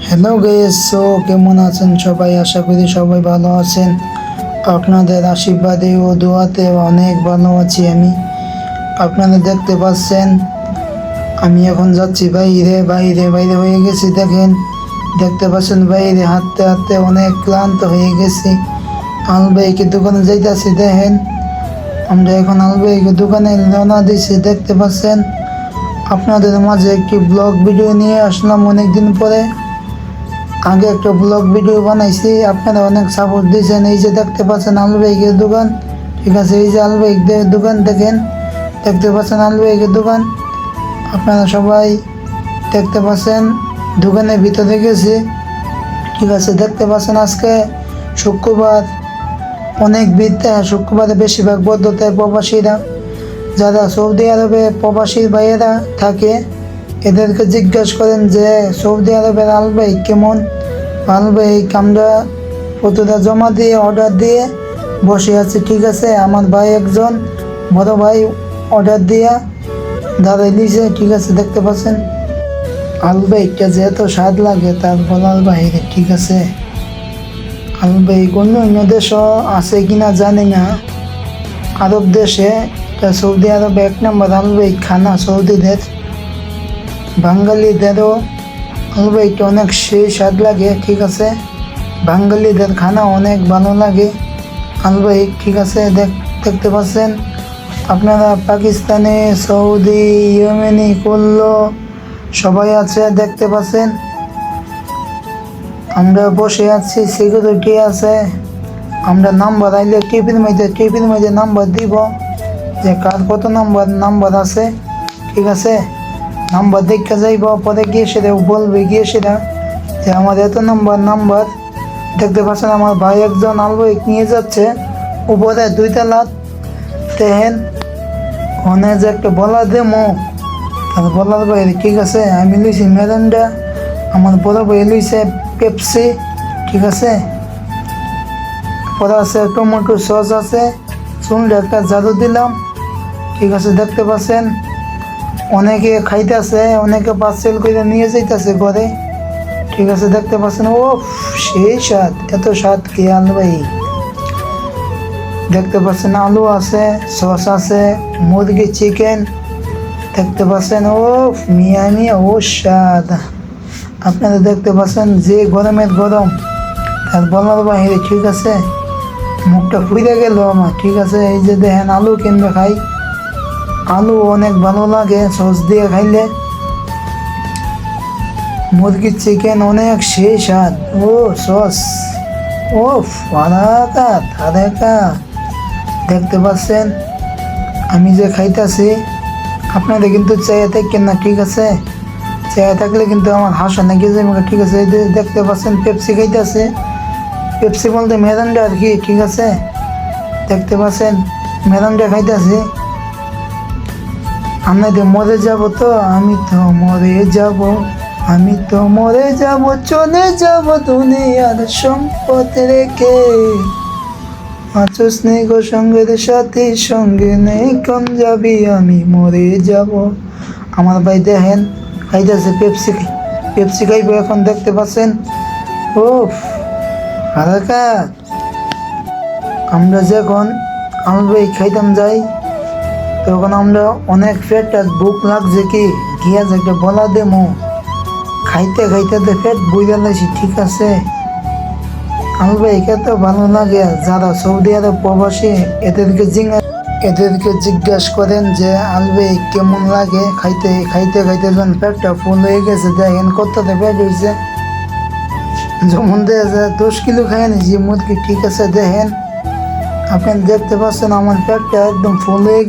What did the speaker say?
Hello guys, কেমন আছেন সবাই? আশা করি সবাই ভালো আছেন। আপনাদের আশীর্বাদে ও দোয়াতে অনেক ভালো আছি আমি। আপনারা দেখতে পাচ্ছেন আমি এখন যাচ্ছি বাইরে বাইরে বাইরে হয়ে গেছি। দেখতে পাচ্ছেন বাইরে হাঁটতে হাঁটতে অনেক ক্লান্ত হয়ে গেছি। আলবাইকে দোকানে যাইতেছি। দেখেন আমরা এখন আলবাইকে দোকানে রওনা দিছি। দেখতে পাচ্ছেন আপনাদের মাঝে একটি ব্লগ ভিডিও নিয়ে আসলাম অনেকদিন পরে। আগে একটা ব্লগ ভিডিও বানাইছি, আপনারা অনেক সাপোর্ট দিয়েছেন। এই যে দেখতে পাচ্ছেন আলবাইকের দোকান, ঠিক আছে? এই যে আলবাইকের দোকান দেখতে পাচ্ছেন আলবাইকের দোকান। আপনারা সবাই দেখতে পাচ্ছেন দোকানের ভিতরে গেছি, ঠিক আছে? দেখতে পাচ্ছেন আজকে শুক্রবার, অনেক ভিড়। শুক্রবারে বেশিরভাগ বদ্ধতায় প্রবাসীরা, যারা সৌদি আরবে প্রবাসী ভাইয়েরা থাকে, এদেরকে জিজ্ঞাসা করেন যে সৌদি আরবের আলবাইক কেমন। আলবাইক আমরা প্রতিটা জমা দিয়ে অর্ডার দিয়ে বসে আছি, ঠিক আছে? আমার ভাই একজন বড় ভাই অর্ডার দিয়া দাঁড়াই দিয়েছে, ঠিক আছে? দেখতে পাচ্ছেন আলবাইকটা যে এত স্বাদ লাগে তার বলার বাইরে, ঠিক আছে? আলবাইক অন্য অন্য দেশও আছে কিনা জানি না, আরব দেশে, সৌদি আরবে 1 নম্বর আলবাইক খানা সৌদিদের। বাঙালিদেরও আলবাইকটা অনেক সেই স্বাদ লাগে, ঠিক আছে? বাঙালিদের খানা অনেক ভালো লাগে আলবাইক, ঠিক আছে? দেখতে পাচ্ছেন আপনারা পাকিস্তানি, সৌদি, ইয়েমেনি, কুল্লো সবাই আছে, দেখতে পাচ্ছেন। আমরা বসে আছি, সিকিউরিটি আছে। আমরা নাম্বার আইলে টিভির মধ্যে নাম্বার দিব যে কার কত নাম্বার আছে, ঠিক আছে? নাম্বার দেখে যাইব, পরে গিয়ে সেটা বলবে, গিয়ে সেটা যে আমার এত নাম্বার। দেখতে পাচ্ছেন আমার ভাই একজন আলবাইক নিয়ে যাচ্ছে উপরে 2 তলা। দেখেন ওখানে যে একটা বলা দেমো, তার বলার বাইরে, ঠিক আছে? আমি লইছি মেরান্ডা, আমার বড় ভাই লইছে পেপসি, ঠিক আছে? পরে আছে টমেটো সস আছে, চুনটা একটা জাদু দিলাম, ঠিক আছে? দেখতে পাচ্ছেন অনেকে খাইতেছে, অনেকে পার্সেল করে নিয়ে যাইতেছে ঘরে, ঠিক আছে? দেখতে পাচ্ছেন ও সেই স্বাদ, এত স্বাদ কি আলবাই। দেখতে পাচ্ছেন আলু আছে, সস আছে, মুরগি, চিকেন, দেখতে পাচ্ছেন ও মিয়া ও স্বাদ। আপনারা দেখতে পাচ্ছেন যে গরমের গরম তার বলার বাহিরে, ঠিক আছে? মুখটা ফুইরে গেল আমার, ঠিক আছে? এই যে দেখেন আলু কিনবে খাই, আলু অনেক ভালো লাগে সস দিয়ে খাইলে। মুরগির চিকেন অনেক সেই স্বাদ, ও সস ও ফারাকা। দেখতে পাচ্ছেন আমি যে খাইতেছি, আপনাদের কিন্তু চাইয়া থাকেন না, ঠিক আছে? চাইয়া থাকলে কিন্তু আমার হাসা নাকি যাবে, ঠিক আছে? এই যে দেখতে পাচ্ছেন পেপসি খাইতেছে, পেপসি বলতে মেরান্ডা আর কি, ঠিক আছে? দেখতে পাচ্ছেন মেরান্ডা খাইতেছি। আমি তো মরে যাব, আমি তো মরে যাব, চলে যাব দুনিয়ার সম্পদ রেখে। আচস নেই গো সঙ্গের সাথে, সঙ্গে নেই কোন যাবি, আমি মরে যাব। আমার ভাই দেখেন খাইতেছে পেপসি খাইবো এখন, দেখতে পাচ্ছেন ও হালকা। আমরা যখন আলবাই খাইতাম যাই, তখন আমরা অনেক পেট বুক লাগছে, কি গিয়া যে একটা বলা দেমো, খাইতে পেট বুঝে লাইছি, ঠিক আছে? আলবাইকে তো ভালো লাগে। যারা সৌদি আরব প্রবাসী এদেরকে জিজ্ঞাসা করেন যে আলবাইক কেমন লাগে খাইতে যখন পেটটা ফুল হয়ে গেছে। দেখেন কতটা পেট হয়েছে, যেমন দেখা 10 কিলো খাই নিয়েছি মুরগি, ঠিক আছে? দেখেন আপনি দেখতে পাচ্ছেন আমার পেটটা একদম ফুল হয়ে